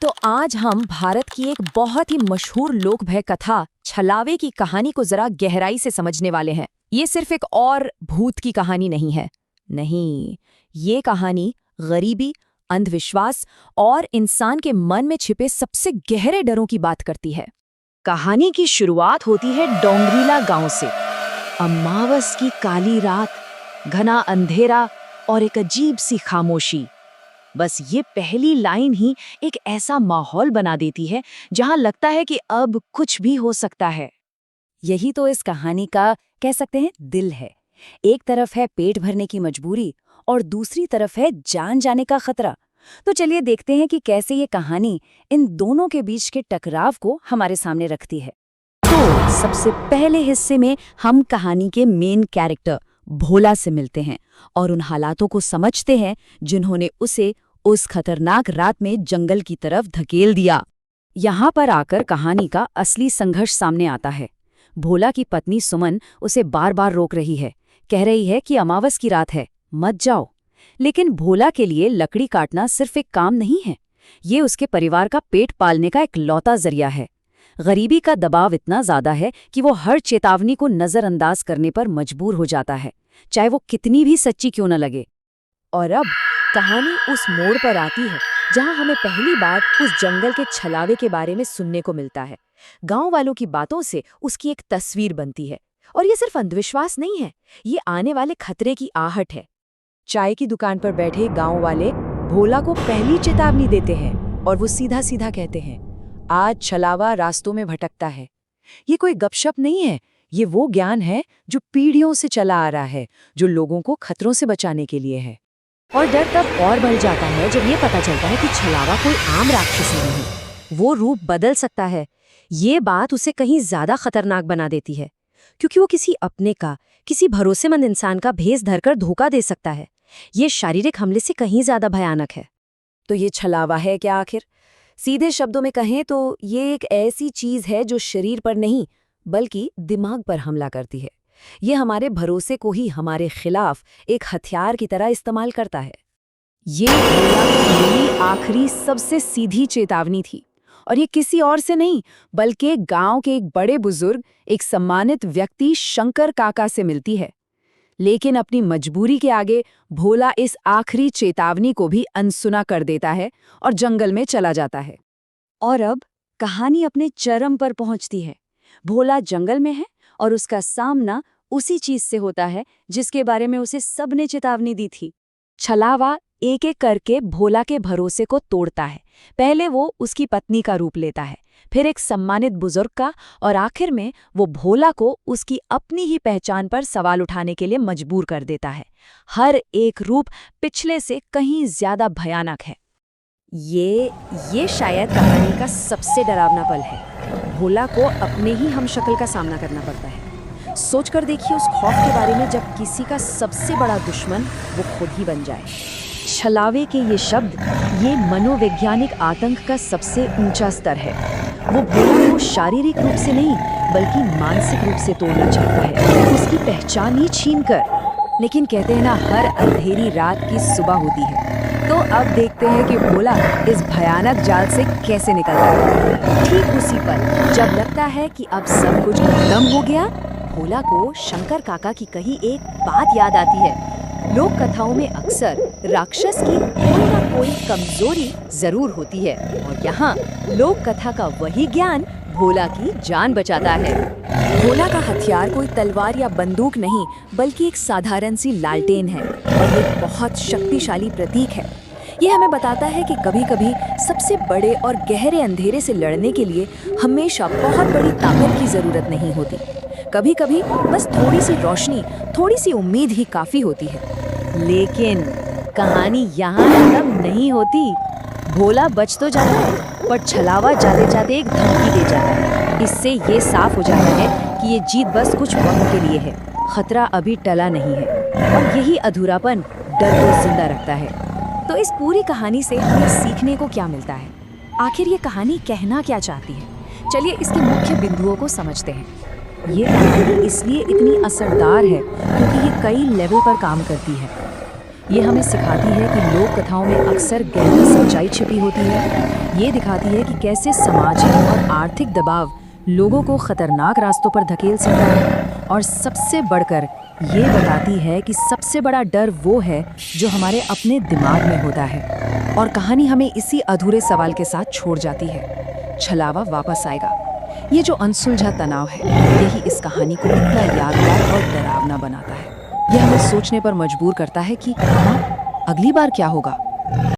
तो आज हम भारत की एक बहुत ही मशहूर लोक भय कथा छलावे की कहानी को जरा गहराई से समझने वाले हैं। ये सिर्फ एक और भूत की कहानी नहीं है। नहीं, ये कहानी गरीबी, अंधविश्वास और इंसान के मन में छिपे सबसे गहरे डरों की बात करती है। कहानी की शुरुआत होती है डोंगरीला गांव से। अमावस की काली रात, घना अंधेरा और एक अजीब सी खामोशी। बस ये पहली लाइन ही एक ऐसा माहौल बना देती है जहां लगता है कि अब कुछ भी हो सकता है। यही तो इस कहानी का कह सकते हैं दिल है। एक तरफ है पेट भरने की मजबूरी और दूसरी तरफ है जान जाने का खतरा। तो चलिए देखते हैं कि कैसे ये कहानी इन दोनों के बीच के टकराव को हमारे सामने रखती है। तो सबसे पहले हिस्से में हम कहानी के मेन कैरेक्टर भोला से मिलते हैं और उन हालातों को समझते हैं जिन्होंने उसे उस खतरनाक रात में जंगल की तरफ धकेल दिया। यहाँ पर आकर कहानी का असली संघर्ष सामने आता है। भोला की पत्नी सुमन उसे बार बार रोक रही है, कह रही है कि अमावस की रात है, मत जाओ। लेकिन भोला के लिए लकड़ी काटना सिर्फ एक काम नहीं है, ये उसके परिवार का पेट पालने का एक लौता जरिया है। गरीबी का दबाव इतना ज्यादा है कि वो हर चेतावनी को नजरअंदाज करने पर मजबूर हो जाता है, चाहे वो कितनी भी सच्ची क्यों न लगे। और अब कहानी उस मोड़ पर आती है जहां हमें पहली बार उस जंगल के छलावे के बारे में सुनने को मिलता है। गांव वालों की बातों से उसकी एक तस्वीर बनती है। और ये सिर्फ अंधविश्वास नहीं है, ये आने वाले खतरे की आहट है। चाय की दुकान पर बैठे गांव वाले भोला को पहली चेतावनी देते हैं और वो सीधा सीधा कहते हैं, आज छलावा रास्तों में भटकता है। ये कोई गपशप नहीं है, ये वो ज्ञान है जो पीढ़ियों से चला आ रहा है, जो लोगों को खतरों से बचाने के लिए है। और डर तब और बढ़ जाता है जब ये पता चलता है कि छलावा कोई आम राक्षस नहीं, वो रूप बदल सकता है। ये बात उसे कहीं ज्यादा खतरनाक बना देती है, क्योंकि वो किसी अपने का, किसी भरोसेमंद इंसान का भेष धरकर धोखा दे सकता है। ये शारीरिक हमले से कहीं ज्यादा भयानक है। तो ये छलावा है क्या आखिर? सीधे शब्दों में कहें तो ये एक ऐसी चीज है जो शरीर पर नहीं बल्कि दिमाग पर हमला करती है। ये हमारे भरोसे को ही हमारे खिलाफ एक हथियार की तरह इस्तेमाल करता है। ये भोला की मेरी आखिरी सबसे सीधी चेतावनी थी, और ये किसी और से नहीं बल्कि गांव के एक बड़े बुजुर्ग, एक सम्मानित व्यक्ति शंकर काका से मिलती है। लेकिन अपनी मजबूरी के आगे भोला इस आखिरी चेतावनी को भी अनसुना कर देता है और जंगल में चला जाता है। और अब कहानी अपने चरम पर पहुंचती है। भोला जंगल में है और उसका सामना उसी चीज से होता है जिसके बारे में उसे सबने चेतावनी दी थी। छलावा एक एक करके भोला के भरोसे को तोड़ता है। पहले वो उसकी पत्नी का रूप लेता है, फिर एक सम्मानित बुजुर्ग का, और आखिर में वो भोला को उसकी अपनी ही पहचान पर सवाल उठाने के लिए मजबूर कर देता है। हर एक रूप पिछले से कहीं ज्यादा भयानक है। ये शायद कहानी का सबसे डरावना पल है। भोला को अपने ही हमशक्ल का सामना करना पड़ता है। सोचकर देखिए उस खौफ के बारे में जब किसी का सबसे बड़ा दुश्मन वो खुद ही बन जाए। छलावे के ये शब्द, ये मनोवैज्ञानिक आतंक का सबसे ऊंचा स्तर है। वो भोला को शारीरिक रूप से नहीं बल्कि मानसिक रूप से तोड़ना चाहता है, उसकी पहचान ही छीन कर। लेकिन कहते हैं ना, हर अंधेरी रात की सुबह होती है। तो अब देखते हैं कि भोला इस भयानक जाल से कैसे निकलता है। ठीक उसी पल जब लगता है कि अब सब कुछ खत्म हो गया, भोला को शंकर काका की कही एक बात याद आती है। लोक कथाओं में अक्सर राक्षस की कोई ना कोई कमजोरी जरूर होती है, और यहाँ लोक कथा का वही ज्ञान भोला की जान बचाता है। भोला का हथियार कोई तलवार या बंदूक नहीं बल्कि एक साधारण सी लालटेन है, और एक बहुत शक्तिशाली प्रतीक है। ये हमें बताता है कि कभी-कभी सबसे बड़े और गहरे अंधेरे से लड़ने के लिए हमेशा बहुत बड़ी ताकत की जरूरत नहीं होती। कभी-कभी बस थोड़ी सी रोशनी, थोड़ी सी उम्मीद ही काफी होती है। लेकिन कहानी यहाँ खत्म नहीं होती। भोला बच तो जाता है, पर छलावा जाते जाते एक धमकी दे जाता है। इससे ये साफ हो जाता है कि ये जीत बस कुछ वक्त के लिए है, खतरा अभी टला नहीं है। और यही अधूरापन डर को जिंदा रखता है। तो इस पूरी कहानी से हमें सीखने को क्या मिलता है? आखिर ये कहानी कहना क्या चाहती है? चलिए इसके मुख्य बिंदुओं को समझते हैं। ये कहानी इसलिए इतनी असरदार है क्योंकि ये कई लेवल पर काम करती है। ये हमें सिखाती है कि लोक कथाओं में अक्सर गहरी सच्चाई छिपी होती है। ये दिखाती है कि कैसे सामाजिक और आर्थिक दबाव लोगों को खतरनाक रास्तों पर धकेल सकता है, और सबसे बढ़कर ये बताती है कि सबसे बड़ा डर वो है जो हमारे अपने दिमाग में होता है। और कहानी हमें इसी अधूरे सवाल के साथ छोड़ जाती है, छलावा वापस आएगा? ये जो अनसुलझा तनाव है, यही इस कहानी को इतना यादगार और डरावना बनाता है। यह हमें सोचने पर मजबूर करता है कि हाँ, अगली बार क्या होगा।